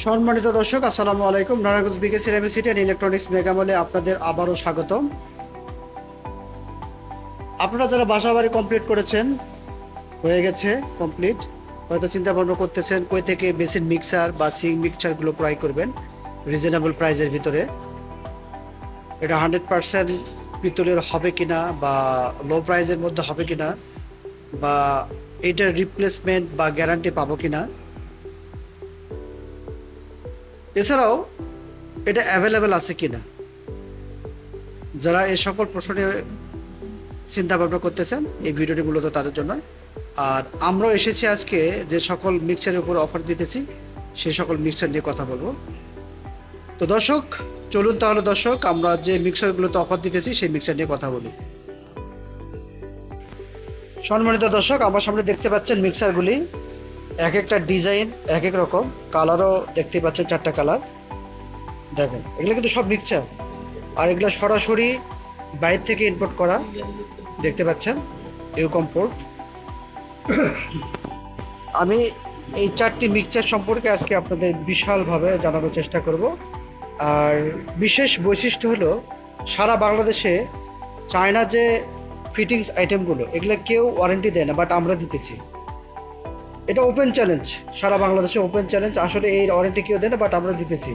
সম্মানিত দর্শক, আসসালামু আলাইকুম। নারায়ণগঞ্জ বিকে সিরামিক সিটি অ্যান্ড ইলেকট্রনিক্স মেগামলে আপনাদের আবারও স্বাগতম। আপনারা যারা বাসা বাড়ি কমপ্লিট করেছেন, হয়ে গেছে কমপ্লিট, হয়তো চিন্তা ভাবনা করতেছেন কই থেকে বেসিন মিক্সার বা সিং মিক্সারগুলো ক্রয় করবেন রিজনেবল প্রাইসের ভিতরে। এটা 100% পিতলের হবে কিনা বা লো প্রাইসের মধ্যে হবে কিনা, বা এটার রিপ্লেসমেন্ট বা গ্যারান্টি পাবো কিনা, এছাড়াও এটা অ্যাভেলেবেল আছে কিনা, যারা এই সকল প্রশ্ন নিয়ে চিন্তা ভাবনা করতেছেন এই ভিডিওটি মূলত তাদের জন্য। আর আমরাও এসেছি আজকে যে সকল মিক্সারের উপর অফার দিতেছি সেই সকল মিক্সার নিয়ে কথা বলবো। তো দর্শক চলুন তাহলে দর্শক আমরা যে মিক্সারগুলোতে অফার দিতেছি সেই মিক্সার নিয়ে কথা বলি। সম্মানিত দর্শক, আমার সামনে দেখতে পাচ্ছেন মিক্সারগুলি, এক একটা ডিজাইন এক এক রকম, কালারও দেখতে পাচ্ছেন, 4টা কালার দেখেন। এগুলো কিন্তু সব মিক্সার, আর এগুলো সরাসরি বাইরে থেকে ইম্পোর্ট করা, দেখতে পাচ্ছেন ইউ কমফোর্ট। আমি এই 4টি মিক্সচার সম্পর্কে আজকে আপনাদের বিশালভাবে জানানোর চেষ্টা করব। আর বিশেষ বৈশিষ্ট্য হলো সারা বাংলাদেশে চায়না যে ফিটিংস আইটেমগুলো এগুলো কেউ ওয়ারেন্টি দেয় না, বাট আমরা দিতেছি। এটা ওপেন চ্যালেঞ্জ, সারা বাংলাদেশে ওপেন চ্যালেঞ্জ। আসলে এই ওয়ারেন্টি কেউ দেয় না, বাট আমরা দিতেছি।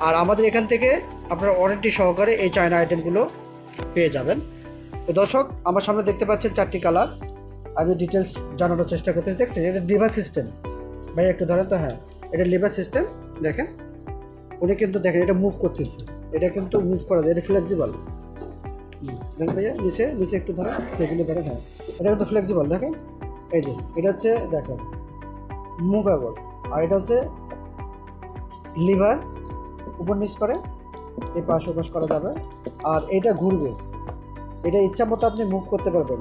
আর আমাদের এখান থেকে আপনারা ওয়ারেন্টি সহকারে এই চায়না আইটেমগুলো পেয়ে যাবেন। তো দর্শক আমার সামনে দেখতে পাচ্ছেন 4টি কালার, আমি ডিটেলস জানানোর চেষ্টা করতেছি। দেখছেন এটা লিভার সিস্টেম, ভাই একটু ধরেন তো। হ্যাঁ, এটা লিভার সিস্টেম। দেখেন উনি কিন্তু দেখেন এটা মুভ করতেছে, এটা কিন্তু মুভ করা যায়, এটা ফ্লেক্সিবল। দেখেন ভাইয়া নিচে নিচে একটু ধরেন, এগুলো ধরেন। হ্যাঁ, এটা কিন্তু ফ্লেক্সিবল। দেখেন এই যে এটা হচ্ছে দেখেন মুভেবল, আর এটা হচ্ছে লিভার, উপর নিচ করে এই পাশ ওপাশ করা যাবে। আর এটা ঘুরবে, এটা ইচ্ছা মতো আপনি মুভ করতে পারবেন।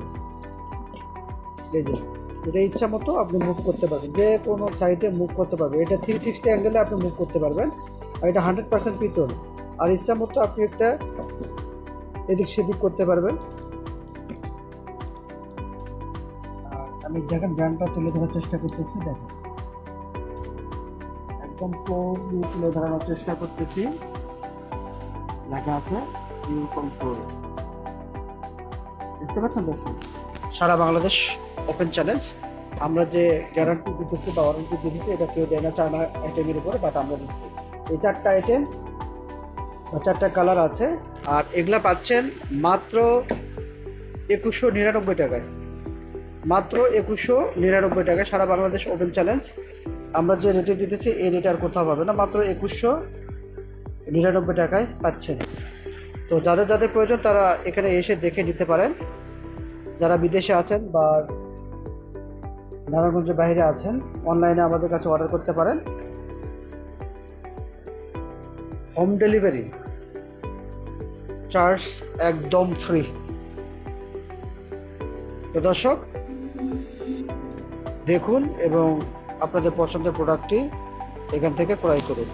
এই যে এটা ইচ্ছা মতো আপনি মুভ করতে পারবেন, যে কোনো সাইডে মুভ করতে পারবেন। এটা 360 অ্যাঙ্গেলে আপনি মুভ করতে পারবেন। আর এটা 100% পিতল, আর ইচ্ছা মতো আপনি একটা এদিক সেদিক করতে পারবেন। আর আমি দেখেন ব্র্যান্ডটা তুলে ধরার চেষ্টা করতেছি, দেখেন একদম ক্লোজলি তুলে ধরানোর চেষ্টা করতেছি। লেখা আছে ইউ কন্ট্রোল, দেখতে পাচ্ছেন দর্শক। সারা বাংলাদেশ ওপেন চ্যালেঞ্জ। আমরা যে গ্যারান্টি দিতেছি বা ওয়ারেন্টি দিতেছি এটা কেউ দেয় না চায়না আইটেমের উপরে, বাট আমরা দিচ্ছি। এই 4টা আইটেম বা 4টা কালার আছে, আর এগুলা পাচ্ছেন মাত্র 2199 টাকায়, মাত্র 2199 টাকায়। সারা বাংলাদেশ ওপেন চ্যালেঞ্জ। আমরা যে রেটে দিতেছি এই রেটে আর কোথাও পাবে না, মাত্র 2199 টাকায় পাচ্ছেন। তো যাদের যাদের প্রয়োজন তারা এখানে এসে দেখে নিতে পারেন। যারা বিদেশে আছেন বা নারায়ণগঞ্জের বাইরে আছেন, অনলাইনে আমাদের কাছে অর্ডার করতে পারেন। হোম ডেলিভারি চার্জ একদম ফ্রি। তো দর্শক দেখুন এবং আপনাদের পছন্দের প্রোডাক্টটি এখান থেকে ক্রয় করুন।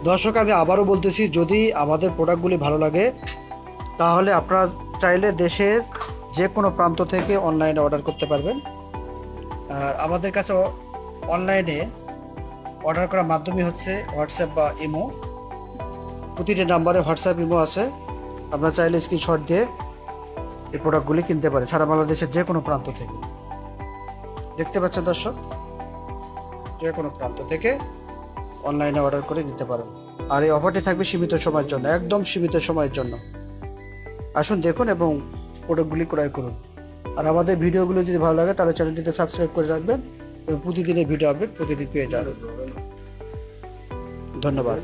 দর্শক আমি আবারও বলতেছি, যদি আমাদের প্রোডাক্টগুলি ভালো লাগে তাহলে আপনারা চাইলে দেশের যে কোনো প্রান্ত থেকে অনলাইনে অর্ডার করতে পারবেন। আর আমাদের কাছে অনলাইনে অর্ডার করার মাধ্যমে হচ্ছে হোয়াটসঅ্যাপ বা ইমো। প্রতিটি নাম্বারে হোয়াটসঅ্যাপ ইমো আছে, আপনারা চাইলে স্ক্রিনশট দিয়ে এই প্রোডাক্টগুলি কিনতে পারেন সারা বাংলাদেশের যে কোনো প্রান্ত থেকে। দেখতে পাচ্ছেন দর্শক, যে কোনো প্রান্ত থেকে অনলাইনে অর্ডার করে নিতে পারেন। আর এই অফারটি থাকবে সীমিত সময়ের জন্য, একদম সীমিত সময়ের জন্য। আসুন দেখুন এবং প্রোডাক্টগুলি ক্রয় করুন। আর আমাদের ভিডিওগুলো যদি ভালো লাগে তাহলে চ্যানেলটিতে সাবস্ক্রাইব করে রাখবেন এবং প্রতিদিনের ভিডিও আপডেট প্রতিদিন পেয়ে যাবেন। ধন্যবাদ।